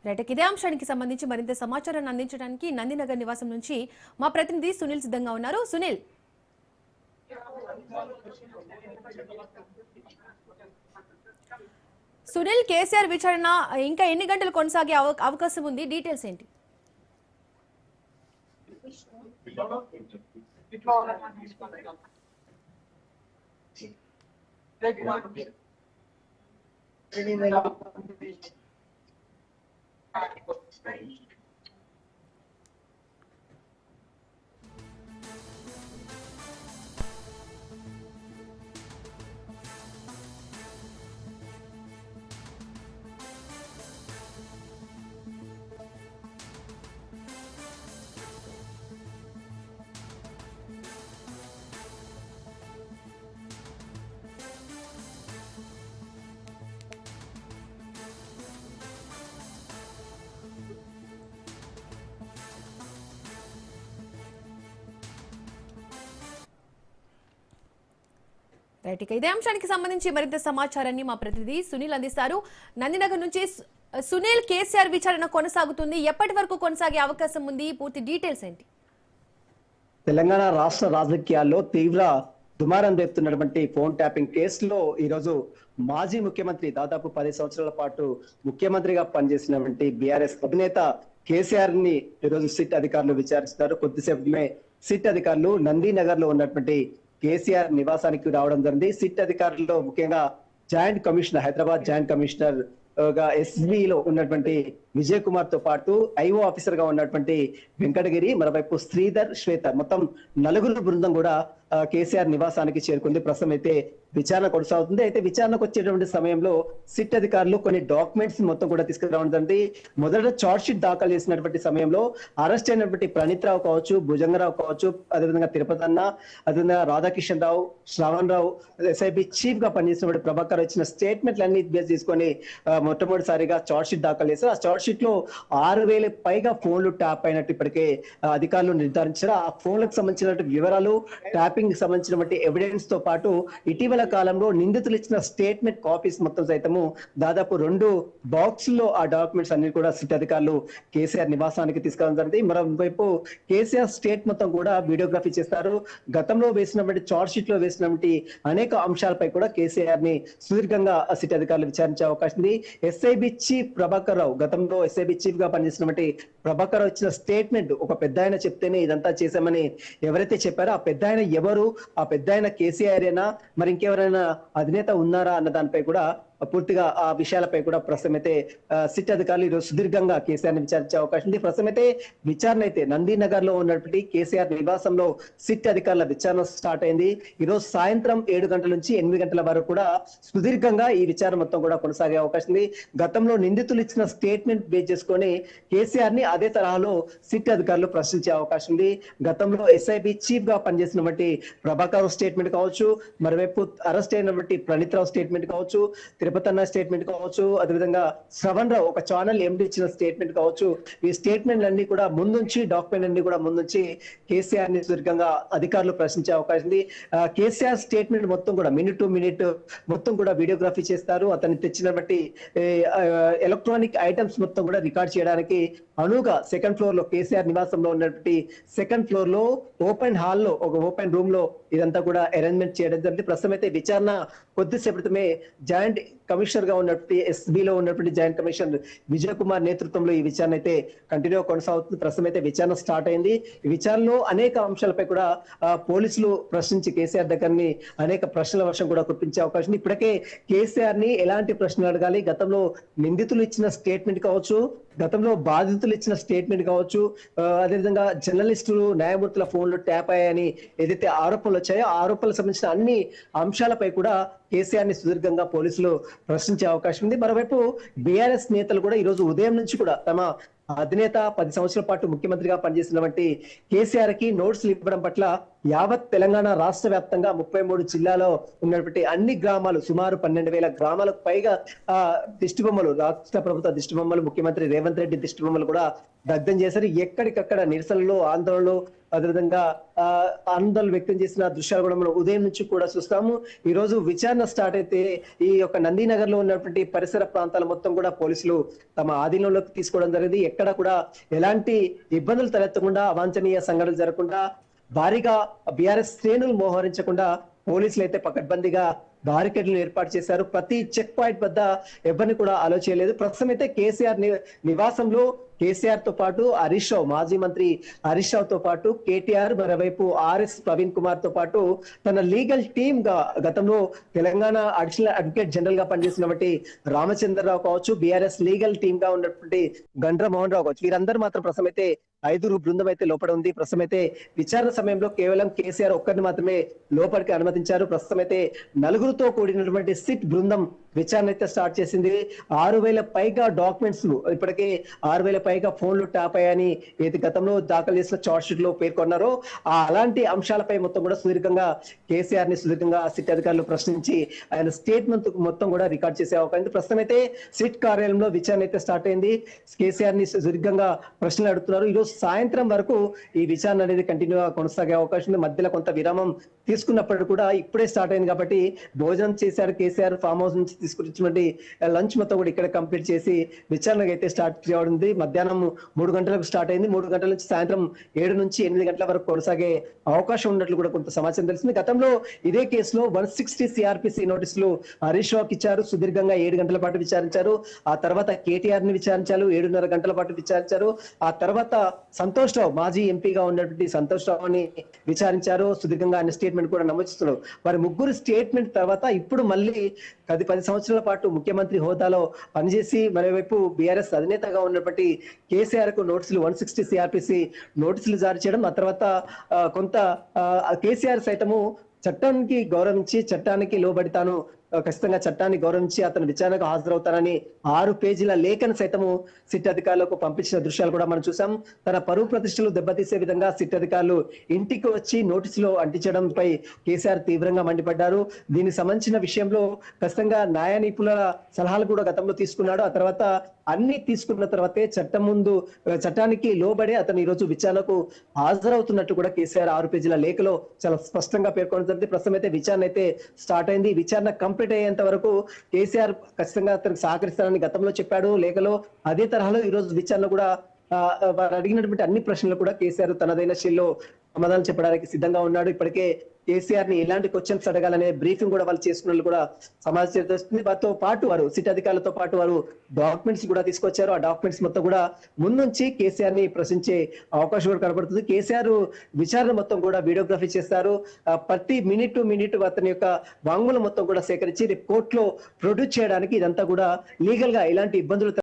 Right, ఇదే అంశానికి సంబంధించి మరింత సమాచారాన్ని అందించడానికి నందినగర్ నివాసం నుంచి మా ప్రతినిధి సునీల్ సిద్ధంగా ఉన్నారు. సునీల్, కేసీఆర్ విచారణ ఇంకా ఎన్ని గంటలు కొనసాగే అవకాశం ఉంది? డీటెయిల్స్ ఏంటి? రైట్, ఇదే అంశానికి సంబంధించి మరింత సమాచారాన్ని మా ప్రతినిధి సునీల్ అందిస్తారు. నందినగర్ నుంచి సునీల్, కేసీఆర్ విచారణ కొనసాగుతుంది, ఎప్పటి వరకు కొనసాగే అవకాశం ఉంది? పూర్తి డీటెయిల్స్ ఏంటి? తెలంగాణ రాష్ట్ర రాజకీయాల్లో తీవ్ర దుమారం రేపుతున్నటువంటి ఫోన్ ట్యాపింగ్ కేసులో ఈరోజు మాజీ ముఖ్యమంత్రి, దాదాపు 10 సంవత్సరాల పాటు ముఖ్యమంత్రిగా పనిచేసినటువంటి బీఆర్ఎస్ అధినేత కేసీఆర్ ని ఈరోజు సిట్ అధికారులు విచారిస్తారు. కొద్దిసేపమే సిట్ అధికారులు నందీనగర్ లో ఉన్నటువంటి కేసీఆర్ నివాసానికి రావడం జరిగింది. సిట్ అధికారుల్లో ముఖ్యంగా joint commissioner, Hyderabad joint commissioner గా ఎస్బీలో ఉన్నటువంటి విజయ్ కుమార్ తో పాటు ఐఓ ఆఫీసర్ గా ఉన్నటువంటి వెంకటగిరి, మరోవైపు శ్రీధర్, శ్వేత, మొత్తం 4 బృందం కూడా కేసీఆర్ నివాసానికి చేరుకుంది. ప్రస్తుతం అయితే విచారణ కొనసాగుతుంది. అయితే విచారణకు వచ్చేటువంటి సమయంలో సిట్ అధికారులు కొన్ని డాక్యుమెంట్స్ మొత్తం కూడా తీసుకురావడం జరిగింది. మొదట చార్జ్ షీట్ దాఖలు చేసినటువంటి సమయంలో అరెస్ట్ అయినటువంటి ప్రణీత్ రావు కావచ్చు, భుజంగరావు కావచ్చు, అదేవిధంగా తిరుపతి అన్న, అదేవిధంగా రాధాకిషన్ రావు, శ్రావణ్ రావు, ఎస్ఐబి చీఫ్ గా పనిచేసినటువంటి ప్రభాకర్ వచ్చిన స్టేట్మెంట్లన్నీ బేస్ తీసుకొని మొట్టమొదటిసారిగా చార్జ్ షీట్ దాఖలు చేశారు. ఆ చార్జ్ షీట్ లో 6,000 పైగా ఫోన్లు ట్యాప్ అయినట్టు ఇప్పటికే అధికారులు నిర్ధారించారు. ఆ ఫోన్లకు సంబంధించిన వివరాలు, ట్యాపింగ్ సంబంధించినటువంటి ఎవిడెన్స్ తో పాటు ఇటీవల కాలంలో నిందితులు ఇచ్చిన స్టేట్మెంట్ కాపీస్ మొత్తం సైతము దాదాపు 2 బాక్స్ లో ఆ డాక్యుమెంట్స్ అన్ని కూడా సిట్ అధికారులు కేసీఆర్ నివాసానికి తీసుకురావడం జరిగింది. మరోవైపు కేసీఆర్ స్టేట్ మొత్తం కూడా వీడియోగ్రఫీ చేస్తారు. గతంలో వేసినటువంటి చార్జ్ షీట్ లో వేసినటువంటి అనేక అంశాలపై కూడా కేసీఆర్ ని సుదీర్ఘంగా సిట్ అధికారులు విచారించే అవకాశం ఉంది. ఎస్ఐబి చీఫ్ ప్రభాకర్ రావు, గతంలో ఎస్ఐబి చీఫ్ గా పనిచేసినటువంటి ప్రభాకర్ రావు ఇచ్చిన స్టేట్మెంట్, ఒక పెద్ద ఆయన చెప్తేనే ఇదంతా చేశామని ఎవరైతే చెప్పారో ఆ పెద్ద ఆయన ఎవరు, ఆ పెద్ద ఆయన కేసీఆర్ ఏనా, మరి ఇంకెవరైనా అధినేత ఉన్నారా అన్న దానిపై కూడా పూర్తిగా ఆ విషయాలపై కూడా ప్రస్తుతం అయితే సిట్ అధికారులు ఈరోజు సుదీర్ఘంగా కేసీఆర్ ని విచారించే అవకాశం ఉంది. ప్రస్తుతం అయితే విచారణ అయితే నందీనగర్ లో ఉన్నటువంటి కేసీఆర్ నివాసంలో సిట్ అధికారుల విచారణ స్టార్ట్ అయింది. ఈరోజు సాయంత్రం 7 గంటల నుంచి 8 గంటల వరకు కూడా సుదీర్ఘంగా ఈ విచారణ మొత్తం కూడా కొనసాగే అవకాశం ఉంది. గతంలో నిందితులు ఇచ్చిన స్టేట్మెంట్ బేస్ చేసుకొని కేసీఆర్ ని అదే తరహాలో సిట్ అధికారులు ప్రశ్నించే అవకాశం ఉంది. గతంలో ఎస్ఐబి చీఫ్ గా పనిచేసినటువంటి ప్రభాకర్ స్టేట్మెంట్ కావచ్చు, మరోవైపు అరెస్ట్ అయినటువంటి ప్రణీత్ రావు స్టేట్మెంట్ కావచ్చు, తిరుపతి అన్న స్టేట్మెంట్ కావచ్చు, అదేవిధంగా శ్రవణ్ రావు ఒక ఛానల్ ఎండి ఇచ్చిన స్టేట్మెంట్ కావచ్చు, ఈ స్టేట్మెంట్ అన్ని కూడా ముందుంచి, డాక్యుమెంట్ అన్ని కూడా ముందుంచి కేసీఆర్ ని సుదీర్ఘంగా అధికారులు ప్రశ్నించే అవకాశం ఉంది. కేసీఆర్ స్టేట్మెంట్ మొత్తం కూడా మినిట్ టు మినిట్ మొత్తం కూడా వీడియోగ్రఫీ చేస్తారు. అతన్ని తెచ్చినటువంటి ఎలక్ట్రానిక్ ఐటమ్స్ మొత్తం కూడా రికార్డ్ చేయడానికి అనువుగా సెకండ్ ఫ్లోర్ లో, కేసీఆర్ నివాసంలో ఉన్నటువంటి సెకండ్ ఫ్లోర్ లో ఓపెన్ హాల్ లో, ఒక ఓపెన్ రూమ్ లో ఇదంతా కూడా అరేంజ్మెంట్ చేయడం జరిగింది. ప్రస్తుతం అయితే విచారణ కొద్దిసేపటిమే జాయింట్ కమిషనర్ గా ఉన్నటువంటి ఎస్బీలో ఉన్నటువంటి జాయింట్ కమిషనర్ విజయ్ కుమార్ నేతృత్వంలో ఈ విచారణ అయితే కంటిన్యూ కొనసాగుతుంది. ప్రస్తుతం అయితే విచారణ స్టార్ట్ అయింది. ఈ విచారణలో అనేక అంశాలపై కూడా పోలీసులు ప్రశ్నించి కేసీఆర్ దగ్గరని అనేక ప్రశ్నల వర్షం కూడా కురిపించే అవకాశం ఉంది. ఇప్పటికే కేసీఆర్ ని ఎలాంటి ప్రశ్నలు అడగాలి, గతంలో నిందితులు ఇచ్చిన స్టేట్మెంట్ కావచ్చు, గతంలో బాధితులు ఇచ్చిన స్టేట్మెంట్ కావచ్చు, అదేవిధంగా జర్నలిస్టులు, న్యాయమూర్తుల ఫోన్లు ట్యాప్ అయ్యాయని ఏదైతే ఆరోపణలు వచ్చాయో ఆ ఆరోపణలకు సంబంధించిన అన్ని అంశాలపై కూడా కేసీఆర్ ని సుదీర్ఘంగా పోలీసులు ప్రశ్నించే అవకాశం ఉంది. మరోవైపు బీఆర్ఎస్ నేతలు కూడా ఈ రోజు ఉదయం నుంచి కూడా తమ అధినేత 10 సంవత్సరాల పాటు ముఖ్యమంత్రిగా పనిచేసినటువంటి కేసీఆర్ కి నోట్స్లు ఇవ్వడం పట్ల యావత్ తెలంగాణ రాష్ట్ర వ్యాప్తంగా 33 జిల్లాలో ఉన్నటువంటి అన్ని గ్రామాలు, సుమారు 12,000 గ్రామాలకు పైగా దిష్టి బొమ్మలు, రాష్ట్ర ప్రభుత్వ దిష్టి బొమ్మలు, ముఖ్యమంత్రి రేవంత్ రెడ్డి దిష్టి బొమ్మలు కూడా దగ్ధం చేశారు. ఎక్కడికక్కడ నిరసనలు, ఆందోళనలు అదేవిధంగా ఆనందాలు వ్యక్తం చేసిన దృశ్యాలు కూడా మనం ఉదయం నుంచి కూడా చూస్తాము. ఈ రోజు విచారణ స్టార్ట్ అయితే ఈ యొక్క నందీనగర్ లో ఉన్నటువంటి పరిసర ప్రాంతాల మొత్తం కూడా పోలీసులు తమ ఆధీనంలోకి తీసుకోవడం జరిగింది. ఎక్కడ కూడా ఎలాంటి ఇబ్బందులు తలెత్తకుండా, అవాంఛనీయ సంఘటనలు జరగకుండా, భారీగా బీఆర్ఎస్ శ్రేణులు మోహరించకుండా పోలీసులు అయితే పకడ్బందీగా బారికేడ్లు ఏర్పాటు చేశారు. ప్రతి చెక్ పాయింట్ వద్ద ఎవరిని కూడా అలో చేయలేదు. ప్రస్తుతం అయితే కేసీఆర్ నివాసంలో కేసీఆర్ తో పాటు హరీష్ రావు, మాజీ మంత్రి హరీష్ రావు తో పాటు కేటీఆర్, మరోవైపు ఆర్ఎస్ ప్రవీణ్ కుమార్ తో పాటు తన లీగల్ టీమ్ గా గతంలో తెలంగాణ అడిషనల్ అడ్వకేట్ జనరల్ గా పనిచేసినటువంటి రామచంద్రరావు కావచ్చు, బీఆర్ఎస్ లీగల్ టీమ్ గా ఉన్నటువంటి గండ్ర మోహన్ రావు కావచ్చు, వీరందరూ మాత్రం ప్రస్తుతం అయితే 5 బృందం అయితే లోపల ఉంది. ప్రస్తుతం అయితే విచారణ సమయంలో కేవలం కేసీఆర్ ఒక్కరిని మాత్రమే లోపలికి అనుమతించారు. ప్రస్తుతం అయితే 4తో కూడినటువంటి సిట్ బృందం విచారణ అయితే స్టార్ట్ చేసింది. 6,000 పైగా డాక్యుమెంట్స్, ఇప్పటికే 6,000 పైగా ఫోన్లు ట్యాప్ అయ్యాయని ఏది గతంలో దాఖలు చేసిన చార్జ్ షీట్ లో పేర్కొన్నారో అలాంటి అంశాలపై మొత్తం కూడా సుదీర్ఘంగా కేసీఆర్ ని సుదీర్ఘంగా సిట్ అధికారులు ప్రశ్నించి ఆయన స్టేట్మెంట్ మొత్తం కూడా రికార్డ్ చేసే అవకాశం ఉంది. ప్రస్తుతం అయితే సిట్ కార్యాలయంలో విచారణ అయితే స్టార్ట్ అయింది. కేసీఆర్ ని సుదీర్ఘంగా ప్రశ్నలు అడుగుతున్నారు. ఈరోజు సాయంత్రం వరకు ఈ విచారణ అనేది కంటిన్యూగా కొనసాగే అవకాశం ఉంది. మధ్యలో కొంత విరామం తీసుకున్నప్పటికీ కూడా ఇప్పుడే స్టార్ట్ అయింది కాబట్టి భోజనం చేశారు కేసీఆర్. ఫామ్ హౌస్ నుంచి తీసుకొచ్చినటువంటి లంచ్ మొత్తం కూడా ఇక్కడ కంప్లీట్ చేసి విచారణకు అయితే స్టార్ట్ చేయడం. మధ్యాహ్నం 3 గంటలకు స్టార్ట్ అయింది. 3 గంటల నుంచి సాయంత్రం 7 నుంచి 8 గంటల వరకు కొనసాగే అవకాశం ఉన్నట్లు కూడా కొంత సమాచారం తెలిసింది. గతంలో ఇదే కేసులో 160 సిఆర్పిసి నోటీసులు హరీష్ రావుకి ఇచ్చారు. సుదీర్ఘంగా 7 గంటల పాటు విచారించారు. ఆ తర్వాత కేటీఆర్ ని విచారించారు, 7:30 గంటల పాటు విచారించారు. ఆ తర్వాత సంతోష్ రావు, మాజీ ఎంపీగా ఉన్నటువంటి సంతోష్ రావుని విచారించారు. సుదీర్ఘంగా ఆయన స్టేట్మెంట్ కూడా నమోదిస్తున్నారు. వారి ముగ్గురు స్టేట్మెంట్ తర్వాత ఇప్పుడు మళ్ళీ 10 సంవత్సరాల పాటు ముఖ్యమంత్రి హోదాలో పనిచేసి మరోవైపు బీఆర్ఎస్ అధినేతగా ఉన్నటువంటి కేసీఆర్ కు నోటీసులు 160 సిఆర్పిసి నోటీసులు జారీ చేయడం, ఆ తర్వాత కొంత కేసీఆర్ సైతము చట్టానికి గౌరవించి చట్టానికి లోబడి తాను ఖచ్చితంగా చట్టాన్ని గౌరవించి అతను విచారణకు హాజరవుతానని 6 పేజీల లేఖను సైతము సిట్ అధికారులకు పంపించిన దృశ్యాలు కూడా మనం చూసాం. తన పరువు ప్రతిష్టలు దెబ్బతీసే విధంగా సిట్ అధికారులు ఇంటికి వచ్చి నోటీసులు అంటించడంపై కేసీఆర్ తీవ్రంగా మండిపడ్డారు. దీనికి సంబంధించిన విషయంలో ఖచ్చితంగా న్యాయ నిపుణుల సలహాలు కూడా గతంలో తీసుకున్నాడు. ఆ తర్వాత అన్ని తీసుకున్న తర్వాతే చట్టానికి లోబడి అతను ఈ రోజు విచారణకు హాజరవుతున్నట్టు కూడా కేసీఆర్ 6 పేజీల లేఖలో చాలా స్పష్టంగా పేర్కొనడం జరిగింది. ప్రస్తుతం అయితే విచారణ అయితే స్టార్ట్ అయింది. విచారణ కంప్లీట్ అయ్యేంత వరకు కేసీఆర్ ఖచ్చితంగా అతనికి సహకరిస్తానని గతంలో చెప్పాడు లేఖలో. అదే తరహాలో ఈ రోజు విచారణ కూడా వారు అడిగినటువంటి అన్ని ప్రశ్నలు కూడా కేసీఆర్ తనదైన శైలిలో సమాధానం చెప్పడానికి సిద్ధంగా ఉన్నాడు. ఇప్పటికే కేసీఆర్ ని ఎలాంటి క్వశ్చన్స్ అడగాలనే బ్రీఫింగ్ కూడా వాళ్ళు చేసుకున్నట్లు కూడా సమాచారం వస్తుంది. వారితో పాటు వారు సిట్ అధికారులతో పాటు వారు డాక్యుమెంట్స్ కూడా తీసుకొచ్చారు. ఆ డాక్యుమెంట్స్ మొత్తం కూడా ముందుంచి కేసీఆర్ ని ప్రశ్నించే అవకాశం కూడా కనబడుతుంది. కేసీఆర్ విచారణ మొత్తం కూడా వీడియోగ్రఫీ చేస్తారు. ప్రతి మినిట్ టు మినిట్ అతని యొక్క వాంగ్మూలం మొత్తం కూడా సేకరించి రేపు కోర్టులో ప్రొడ్యూస్ చేయడానికి ఇదంతా కూడా లీగల్ గా ఎలాంటి ఇబ్బందులు